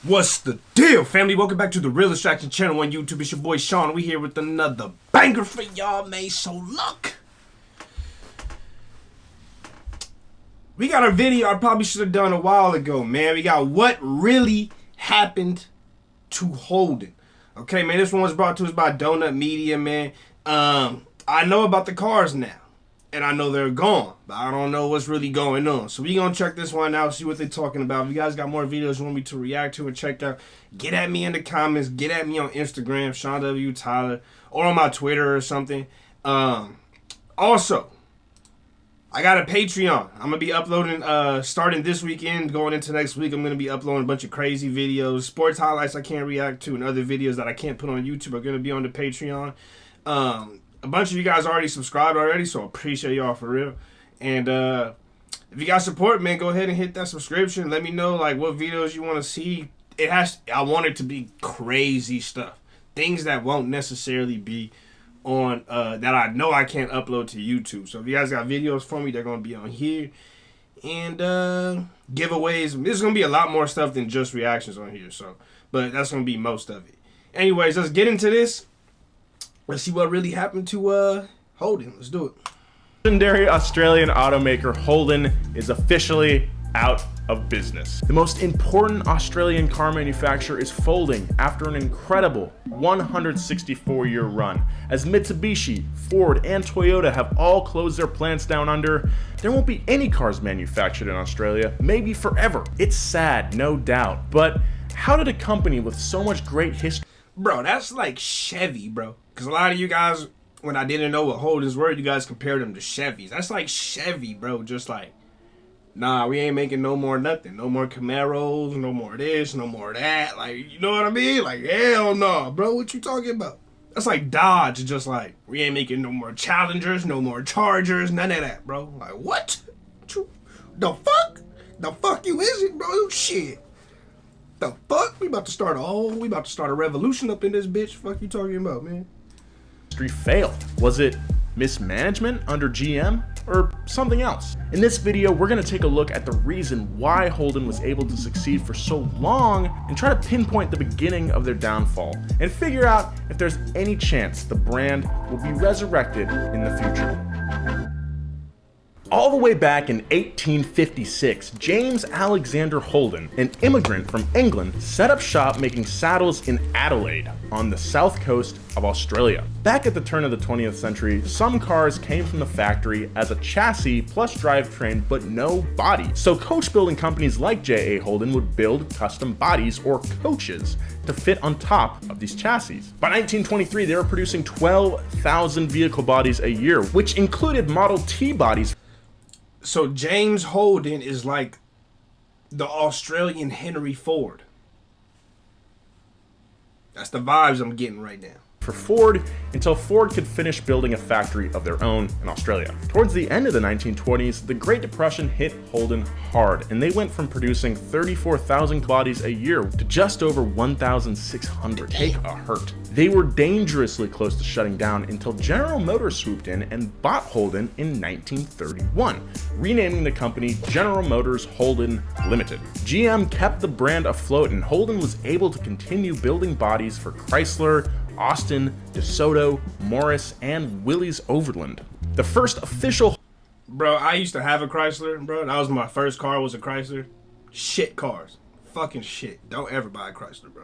What's the deal, family? Welcome back to the Real Distraction channel on YouTube. It's your boy Sean. We here with another banger for y'all, man. So look, we got a video I probably should have done a while ago, man. We got what really happened to Holden. Okay, man, this one was brought to us by Donut Media, man. I know about the cars now, and I know they're gone, but I don't know what's really going on. So we gonna check this one out, see what they're talking about. If you guys got more videos you want me to react to and check out, get at me in the comments, get at me on Instagram, Sean W. Tyler, or on my Twitter or something. Also, I got a Patreon. I'm gonna be uploading starting this weekend, going into next week. I'm gonna be uploading a bunch of crazy videos, sports highlights I can't react to, and other videos that I can't put on YouTube are gonna be on the Patreon. A bunch of you guys already subscribed already, so I appreciate y'all for real. And if you got support, man, go ahead and hit that subscription. Let me know like what videos you want to see. I want it to be crazy stuff, things that won't necessarily be on that I know I can't upload to YouTube. So if you guys got videos for me, they're gonna be on here. And giveaways. There's gonna be a lot more stuff than just reactions on here. So, but that's gonna be most of it. Anyways, let's get into this. Let's see what really happened to Holden. Let's do it. Legendary Australian automaker Holden is officially out of business. The most important Australian car manufacturer is folding after an incredible 164-year run. As Mitsubishi, Ford, and Toyota have all closed their plants down under, there won't be any cars manufactured in Australia, maybe forever. It's sad, no doubt, but how did a company with so much great history... Bro, that's like Chevy, bro. Because a lot of you guys, when I didn't know what Holdens were, you guys compared them to Chevys. That's like Chevy, bro. Just like, nah, we ain't making no more nothing. No more Camaros, no more this, no more that. Like, you know what I mean? Like, hell no, bro. What you talking about? That's like Dodge. Just like, we ain't making no more Challengers, no more Chargers, none of that, bro. Like, what? The fuck? The fuck you is it, bro? Shit. The fuck? We about to start a revolution up in this bitch. Fuck you talking about, man? Failed? Was it mismanagement under GM or something else? In this video, we're going to take a look at the reason why Holden was able to succeed for so long and try to pinpoint the beginning of their downfall and figure out if there's any chance the brand will be resurrected in the future. All the way back in 1856, James Alexander Holden, an immigrant from England, set up shop making saddles in Adelaide on the south coast of Australia. Back at the turn of the 20th century, some cars came from the factory as a chassis plus drivetrain but no body. So coach building companies like J.A. Holden would build custom bodies or coaches to fit on top of these chassis. By 1923, they were producing 12,000 vehicle bodies a year, which included Model T bodies. So James Holden is like the Australian Henry Ford. That's the vibes I'm getting right now. For Ford, until Ford could finish building a factory of their own in Australia. Towards the end of the 1920s, the Great Depression hit Holden hard, and they went from producing 34,000 bodies a year to just over 1,600. Take a hurt. They were dangerously close to shutting down until General Motors swooped in and bought Holden in 1931, renaming the company General Motors Holden Limited. GM kept the brand afloat, and Holden was able to continue building bodies for Chrysler, Austin, DeSoto, Morris, and Willys Overland. The first official... Bro, I used to have a Chrysler, bro. That was my first car, was a Chrysler. Shit cars. Fucking shit. Don't ever buy a Chrysler, bro.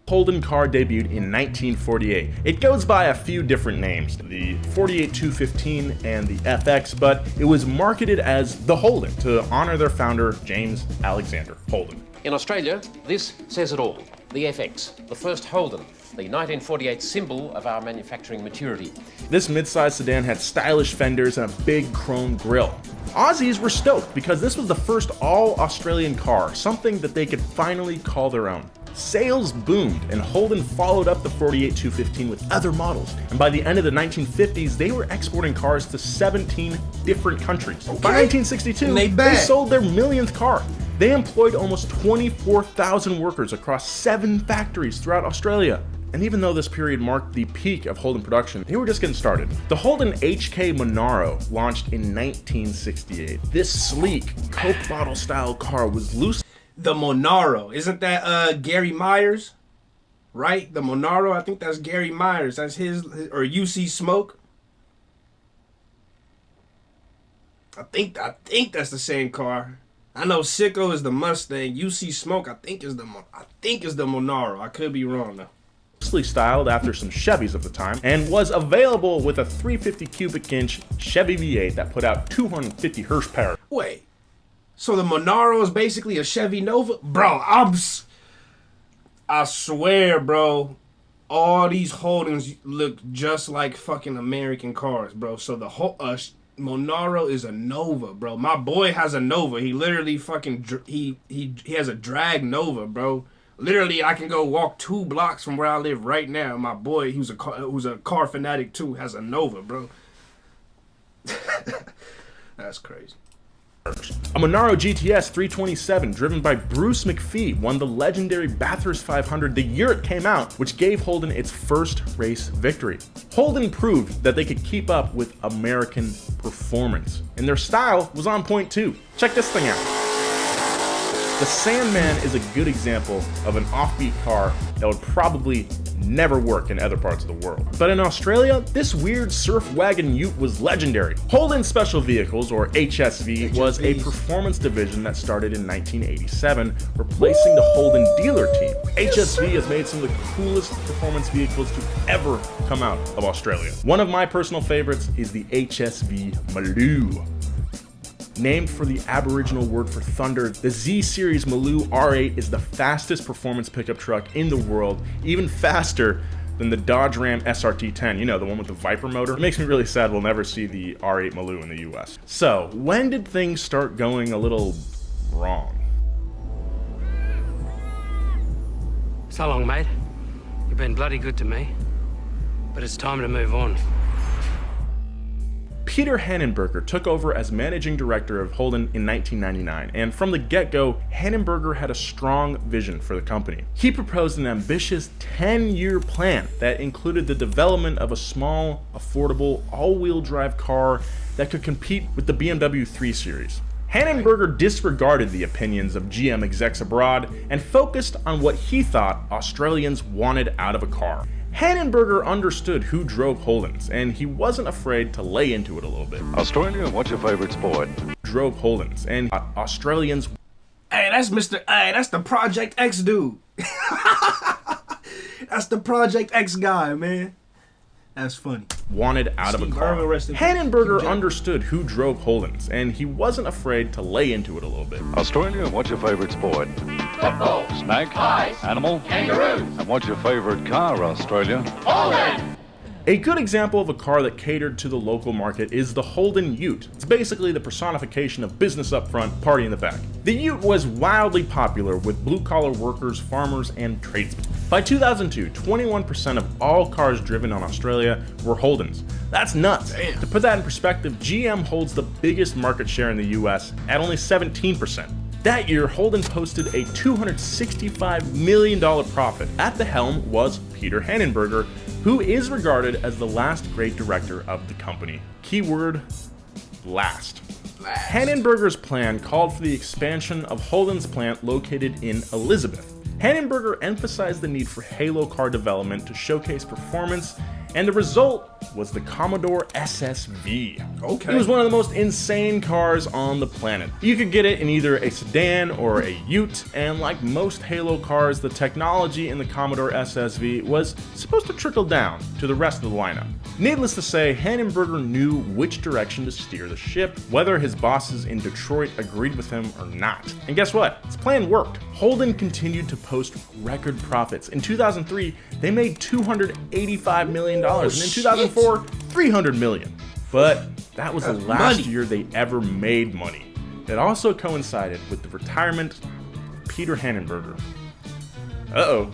Holden car debuted in 1948. It goes by a few different names, the 48-215 and the FX, but it was marketed as the Holden to honor their founder, James Alexander Holden. In Australia, this says it all. The FX, the first Holden, the 1948 symbol of our manufacturing maturity. This mid-size sedan had stylish fenders and a big chrome grille. Aussies were stoked because this was the first all-Australian car, something that they could finally call their own. Sales boomed, and Holden followed up the 48-215 with other models, and by the end of the 1950s, they were exporting cars to 17 different countries. Okay. By 1962, they sold their millionth car. They employed almost 24,000 workers across 7 factories throughout Australia. And even though this period marked the peak of Holden production, they were just getting started. The Holden HK Monaro launched in 1968. This sleek Coke bottle style car was loose. The Monaro. Isn't that Gary Myers? Right? The Monaro, I think that's Gary Myers. That's his or UC Smoke. I think that's the same car. I know Sicko is the Mustang. UC Smoke, I think is the Monaro. I could be wrong though. Styled after some Chevys of the time, and was available with a 350 cubic inch Chevy V8 that put out 250 horsepower. Wait, so the Monaro is basically a Chevy Nova? Bro, I swear, bro, all these Holdens look just like fucking American cars, bro. So the whole Monaro is a Nova, bro. My boy has a Nova. He literally fucking he has a drag Nova, bro. Literally, I can go walk 2 blocks from where I live right now. My boy, who's a car fanatic too, has a Nova, bro. That's crazy. A Monaro GTS 327 driven by Bruce McPhee won the legendary Bathurst 500 the year it came out, which gave Holden its first race victory. Holden proved that they could keep up with American performance, and their style was on point too. Check this thing out. The Sandman is a good example of an offbeat car that would probably never work in other parts of the world. But in Australia, this weird surf wagon ute was legendary. Holden Special Vehicles, or HSV, was a performance division that started in 1987, replacing the Holden dealer team. HSV has made some of the coolest performance vehicles to ever come out of Australia. One of my personal favorites is the HSV Maloo. Named for the Aboriginal word for thunder, the Z-Series Maloo R8 is the fastest performance pickup truck in the world, even faster than the Dodge Ram SRT10, you know, the one with the Viper motor. It makes me really sad we'll never see the R8 Maloo in the US. So, when did things start going a little wrong? So long, mate. You've been bloody good to me, but it's time to move on. Peter Hannenberger took over as managing director of Holden in 1999, and from the get-go, Hannenberger had a strong vision for the company. He proposed an ambitious 10-year plan that included the development of a small, affordable, all-wheel drive car that could compete with the BMW 3 Series. Hannenberger disregarded the opinions of GM execs abroad and focused on what he thought Australians wanted out of a car. Hannenberger understood who drove Holdens, and he wasn't afraid to lay into it a little bit. Australia, what's your favorite sport? Drove Holdens, and Australians... Hey, that's that's the Project X dude. That's the Project X guy, man. That's funny. Wanted out of a car. Hannenberger understood who drove Holdens, and he wasn't afraid to lay into it a little bit. Australia, what's your favorite sport? Football. Snake? Ice. Animal? Kangaroos. And what's your favorite car, Australia? Holden. A good example of a car that catered to the local market is the Holden Ute. It's basically the personification of business up front, party in the back. The Ute was wildly popular with blue-collar workers, farmers, and tradesmen. By 2002, 21% of all cars driven on Australia were Holdens. That's nuts. Damn. To put that in perspective, GM holds the biggest market share in the US at only 17%. That year, Holden posted a $265 million profit. At the helm was Peter Hannenberger, who is regarded as the last great director of the company. Keyword, last. Hannenberger's plan called for the expansion of Holden's plant located in Elizabeth. Hannenberger emphasized the need for halo car development to showcase performance, and the result was the Commodore SSV. Okay. It was one of the most insane cars on the planet. You could get it in either a sedan or a ute, and like most Halo cars, the technology in the Commodore SSV was supposed to trickle down to the rest of the lineup. Needless to say, Hannenberger knew which direction to steer the ship, whether his bosses in Detroit agreed with him or not. And guess what? His plan worked. Holden continued to post record profits. In 2003, they made $285 million, and in 2004, $300 million. But that was the last year they ever made money. It also coincided with the retirement of Peter Hannenberger. Uh-oh.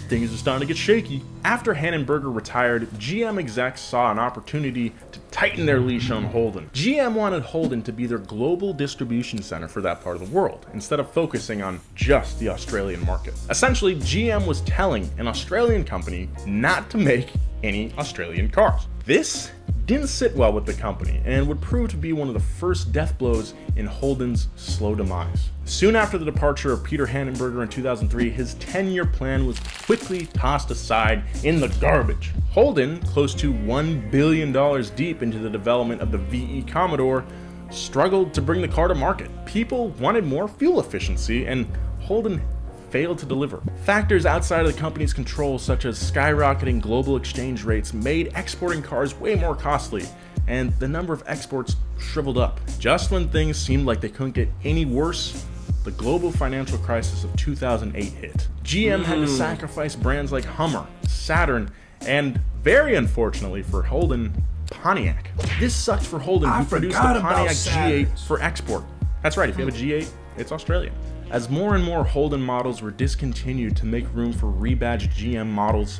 Things are starting to get shaky. After Hannenberger retired, GM execs saw an opportunity to tighten their leash on Holden. GM wanted Holden to be their global distribution center for that part of the world, instead of focusing on just the Australian market. Essentially, GM was telling an Australian company not to make any Australian cars. This didn't sit well with the company and would prove to be one of the first death blows in Holden's slow demise. Soon after the departure of Peter Hanenberger in 2003, his 10-year plan was quickly tossed aside in the garbage. Holden, close to $1 billion deep into the development of the VE Commodore, struggled to bring the car to market. People wanted more fuel efficiency, and Holden failed to deliver. Factors outside of the company's control, such as skyrocketing global exchange rates, made exporting cars way more costly, and the number of exports shriveled up. Just when things seemed like they couldn't get any worse, the global financial crisis of 2008 hit. GM had to sacrifice brands like Hummer, Saturn, and very unfortunately for Holden, Pontiac. This sucked for Holden, who produced the Pontiac G8 for export. That's right, if you have a G8, it's Australian. As more and more Holden models were discontinued to make room for rebadged GM models,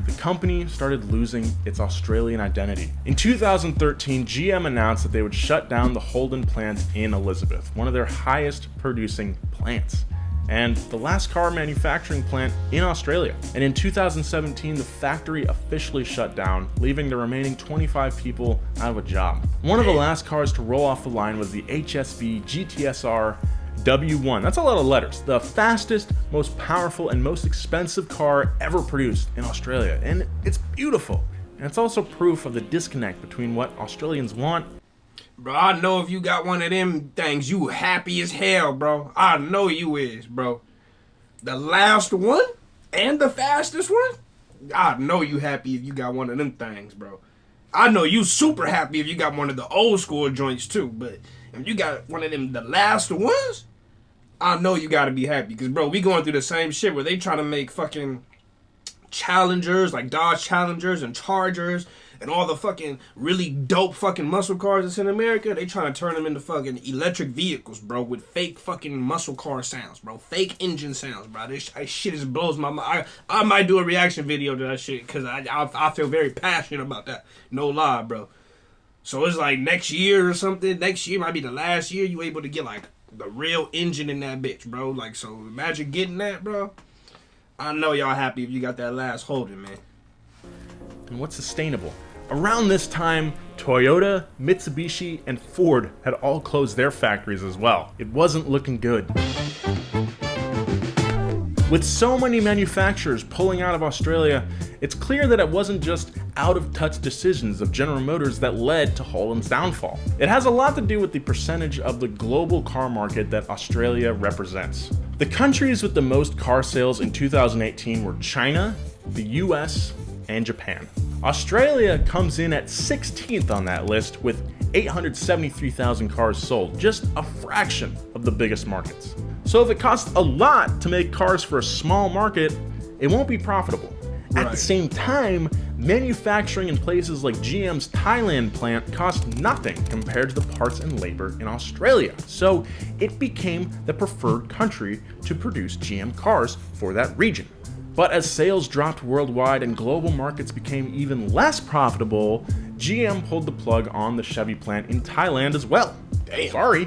the company started losing its Australian identity. In 2013, GM announced that they would shut down the Holden plant in Elizabeth, one of their highest producing plants, and the last car manufacturing plant in Australia. And in 2017, the factory officially shut down, leaving the remaining 25 people out of a job. One of the last cars to roll off the line was the HSV GTSR W1. That's a lot of letters. The fastest, most powerful, and most expensive car ever produced in Australia. And it's beautiful. And it's also proof of the disconnect between what Australians want. Bro, I know if you got one of them things, you happy as hell, bro. I know you is, bro. The last one and the fastest one, I know you happy if you got one of them things, bro. I know you super happy if you got one of the old school joints too, but if you got one of them, the last ones, I know you gotta be happy. Because, bro, we going through the same shit where they trying to make fucking Challengers, like Dodge Challengers and Chargers and all the fucking really dope fucking muscle cars that's in America. They trying to turn them into fucking electric vehicles, bro, with fake fucking muscle car sounds, bro. Fake engine sounds, bro. This shit just blows my mind. I might do a reaction video to that shit because I feel very passionate about that. No lie, bro. So it's like next year or something. Next year might be the last year you able to get like the real engine in that bitch, bro. Like, so imagine getting that, bro. I know y'all happy if you got that last Holden, man. And what's sustainable? Around this time, Toyota, Mitsubishi, and Ford had all closed their factories as well. It wasn't looking good. With so many manufacturers pulling out of Australia, it's clear that it wasn't just out-of-touch decisions of General Motors that led to Holden's downfall. It has a lot to do with the percentage of the global car market that Australia represents. The countries with the most car sales in 2018 were China, the US, and Japan. Australia comes in at 16th on that list with 873,000 cars sold, just a fraction of the biggest markets. So if it costs a lot to make cars for a small market, it won't be profitable. At the same time, manufacturing in places like GM's Thailand plant cost nothing compared to the parts and labor in Australia. So it became the preferred country to produce GM cars for that region. But as sales dropped worldwide and global markets became even less profitable, GM pulled the plug on the Chevy plant in Thailand as well. Damn. Sorry,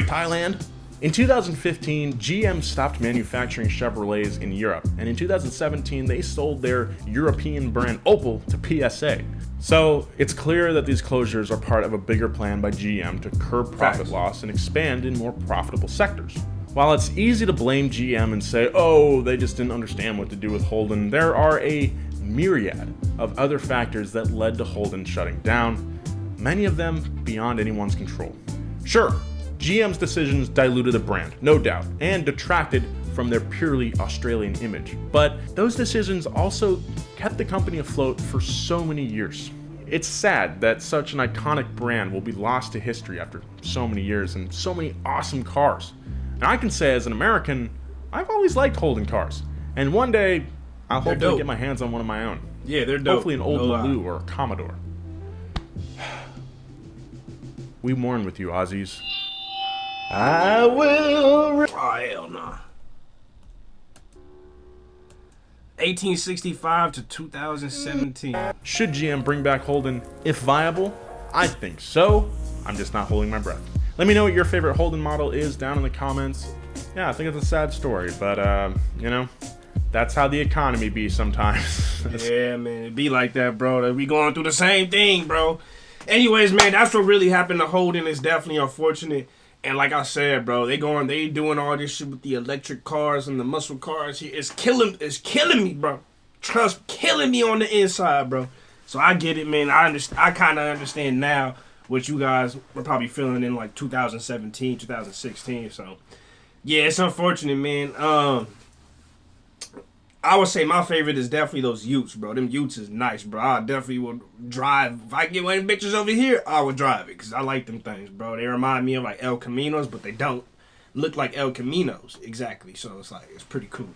Thailand. In 2015, GM stopped manufacturing Chevrolets in Europe, and in 2017, they sold their European brand Opel to PSA. So it's clear that these closures are part of a bigger plan by GM to curb profit loss and expand in more profitable sectors. While it's easy to blame GM and say, oh, they just didn't understand what to do with Holden, there are a myriad of other factors that led to Holden shutting down, many of them beyond anyone's control. Sure, GM's decisions diluted the brand, no doubt, and detracted from their purely Australian image. But those decisions also kept the company afloat for so many years. It's sad that such an iconic brand will be lost to history after so many years and so many awesome cars. And I can say as an American, I've always liked Holden cars. And one day, I'll hopefully get my hands on one of my own. Yeah, they're dope. Hopefully an old Lulu or a Commodore. We mourn with you, Aussies. I will. Oh, hell nah. 1865 to 2017. Should GM bring back Holden if viable? I think so. I'm just not holding my breath. Let me know what your favorite Holden model is down in the comments. Yeah, I think it's a sad story, but you know, that's how the economy be sometimes. Yeah, man, it be like that, bro. We going through the same thing, bro. anyways, man, that's what really happened to Holden. It's definitely unfortunate. And like I said, bro, they doing all this shit with the electric cars and the muscle cars. It's killing me, bro. Trust, killing me on the inside, bro. So I get it, man. I kind of understand now what you guys were probably feeling in like 2017, 2016. So yeah, it's unfortunate, man. I would say my favorite is definitely those Utes, bro. Them Utes is nice, bro. I definitely would drive. If I get one of the bitches over here, I would drive it because I like them things, bro. They remind me of like El Caminos, but they don't look like El Caminos exactly. So it's like, it's pretty cool.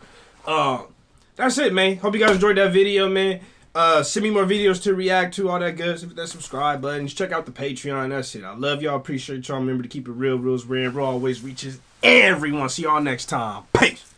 That's it, man. Hope you guys enjoyed that video, man. Send me more videos to react to, all that good. Hit that subscribe button. Just check out the Patreon. That's it. I love y'all. Appreciate y'all. Remember to keep it real. Rules where always reaches everyone. See y'all next time. Peace.